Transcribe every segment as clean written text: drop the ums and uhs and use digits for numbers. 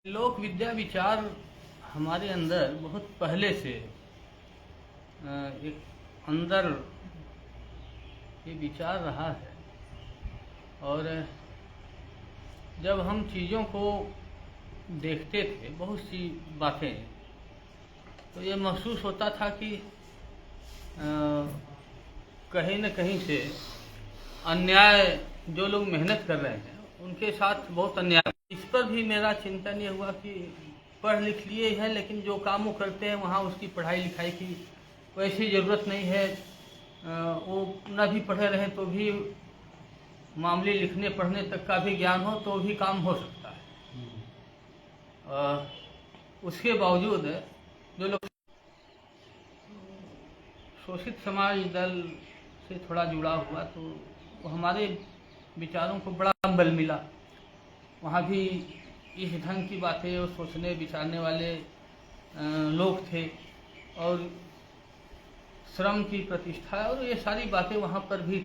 लोक विद्या विचार हमारे अंदर बहुत पहले से एक अंदर ये विचार रहा है। और जब हम चीज़ों को देखते थे, बहुत सी बातें, तो ये महसूस होता था कि कहीं न कहीं से अन्याय, जो लोग मेहनत कर रहे हैं उनके साथ बहुत अन्याय। इस पर भी मेरा चिंतन ये हुआ कि पढ़ लिख लिए हैं, लेकिन जो काम वो करते हैं वहाँ उसकी पढ़ाई लिखाई की वैसी ज़रूरत नहीं है। वो न भी पढ़े रहें तो भी मामूली लिखने पढ़ने तक का भी ज्ञान हो तो भी काम हो सकता है। उसके बावजूद जो लोग शोषित समाज दल से थोड़ा जुड़ा हुआ, तो हमारे विचारों को बड़ा बल मिला। वहाँ भी इस ढंग की बातें और सोचने विचारने वाले लोग थे, और श्रम की प्रतिष्ठा और ये सारी बातें वहाँ पर भी।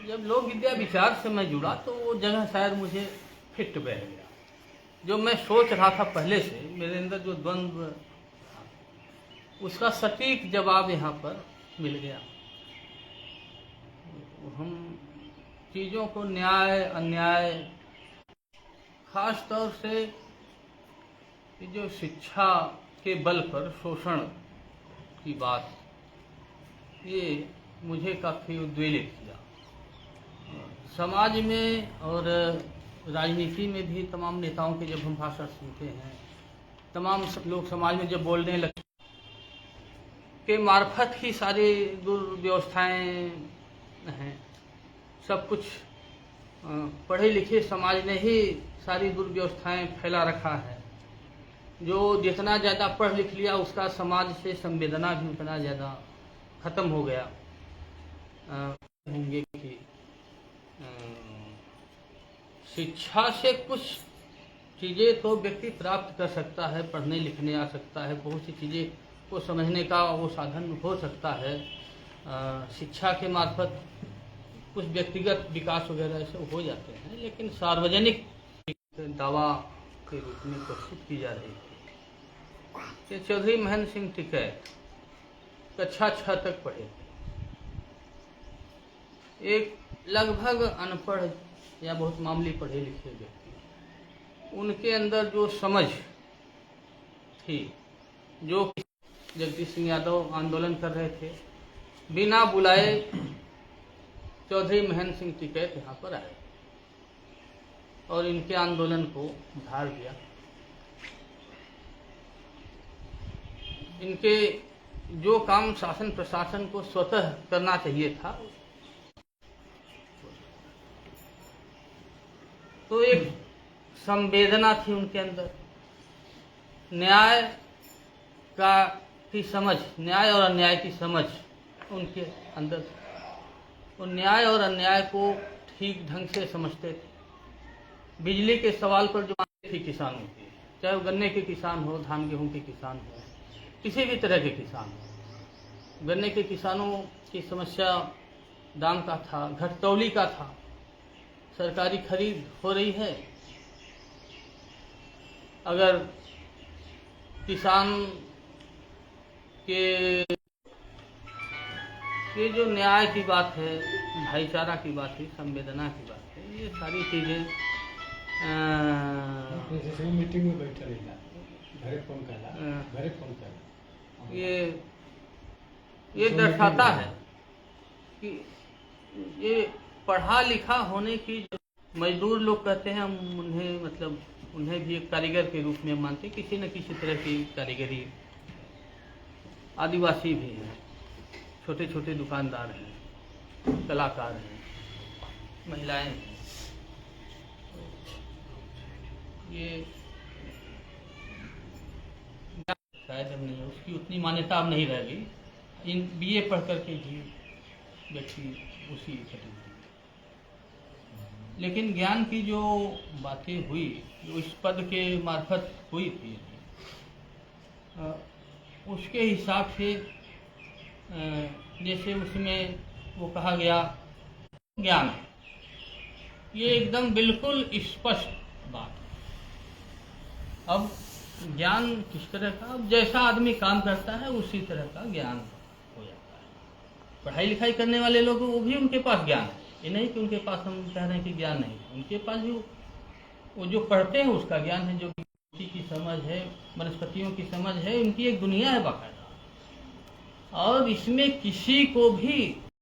जब लोक विद्या विचार से मैं जुड़ा तो वो जगह शायद मुझे फिट बैठ गया। जो मैं सोच रहा था पहले से, मेरे अंदर जो द्वंद्व, उसका सटीक जवाब यहाँ पर मिल गया। हम चीज़ों को न्याय अन्याय, खास तौर से जो शिक्षा के बल पर शोषण की बात, ये मुझे काफ़ी उद्वेलित किया। समाज में और राजनीति में भी तमाम नेताओं के जब हम भाषण सुनते हैं, तमाम लोग समाज में जब बोलने लगते के मार्फत ही सारी दुर्व्यवस्थाएं हैं। सब कुछ पढ़े लिखे समाज ने ही सारी दुर्व्यवस्थाएं फैला रखा है। जो जितना ज़्यादा पढ़ लिख लिया उसका समाज से संवेदना भी उतना ज़्यादा खत्म हो गया। होंगे कि शिक्षा से कुछ चीज़ें तो व्यक्ति प्राप्त कर सकता है, पढ़ने लिखने आ सकता है, बहुत सी चीज़ें को समझने का वो साधन हो सकता है। शिक्षा के मार्फत कुछ व्यक्तिगत विकास वगैरह ऐसे हो जाते हैं, लेकिन सार्वजनिक दावा के रूप में प्रस्तुत की जा रही है कि चौधरी महेंद्र सिंह टिकैत कक्षा 6 तक पढ़े थे। एक लगभग अनपढ़ या बहुत मामूली पढ़े लिखे व्यक्ति, उनके अंदर जो समझ थी, जो जगदीश सिंह यादव आंदोलन कर रहे थे, बिना बुलाए चौधरी महेंद्र सिंह टिकैत यहाँ पर आए और इनके आंदोलन को धार दिया। इनके जो काम शासन प्रशासन को स्वतः करना चाहिए था, तो एक संवेदना थी उनके अंदर, न्याय की समझ, न्याय और अन्याय की समझ उनके अंदर। वो न्याय और अन्याय को ठीक ढंग से समझते थे। बिजली के सवाल पर जो थी किसानों की, चाहे वो गन्ने के किसान हो, धान गेहूं के किसान हो, किसी भी तरह के किसान हो, गन्ने के किसानों की समस्या दाम का था, घटतौली का था। सरकारी खरीद हो रही है, अगर किसान के ये जो न्याय की बात है, भाईचारा की बात है, संवेदना की बात है, ये सारी चीज़ें मीटिंग में बैठा रहा, घरे फोन करा, ये दर्शाता है कि ये पढ़ा लिखा होने की, मजदूर लोग कहते हैं, हम उन्हें मतलब उन्हें भी एक कारीगर के रूप में मानते, किसी न किसी तरह की कारीगरी। आदिवासी भी हैं, छोटे छोटे दुकानदार हैं, कलाकार हैं, महिलाएं हैं। ये शायद अब नहीं है, उसकी उतनी मान्यता अब नहीं रह गई। इन बीए पढ़ करके भी व्यक्ति उसी कटिंग। लेकिन ज्ञान की जो बातें हुई, जो इस पद के मार्फत हुई थी, उसके हिसाब से जैसे उसमें वो कहा गया, ज्ञान, ये एकदम बिल्कुल स्पष्ट बात है। अब ज्ञान किस तरह का, अब जैसा आदमी काम करता है उसी तरह का ज्ञान हो जाता है। पढ़ाई लिखाई करने वाले लोग वो भी उनके पास ज्ञान है, ये नहीं कि उनके पास हम कह रहे हैं कि ज्ञान नहीं है, उनके पास भी वो जो पढ़ते हैं उसका ज्ञान है, जो मिट्टी की समझ है, वनस्पतियों की समझ है, उनकी एक दुनिया है बाकायदा। और इसमें किसी को भी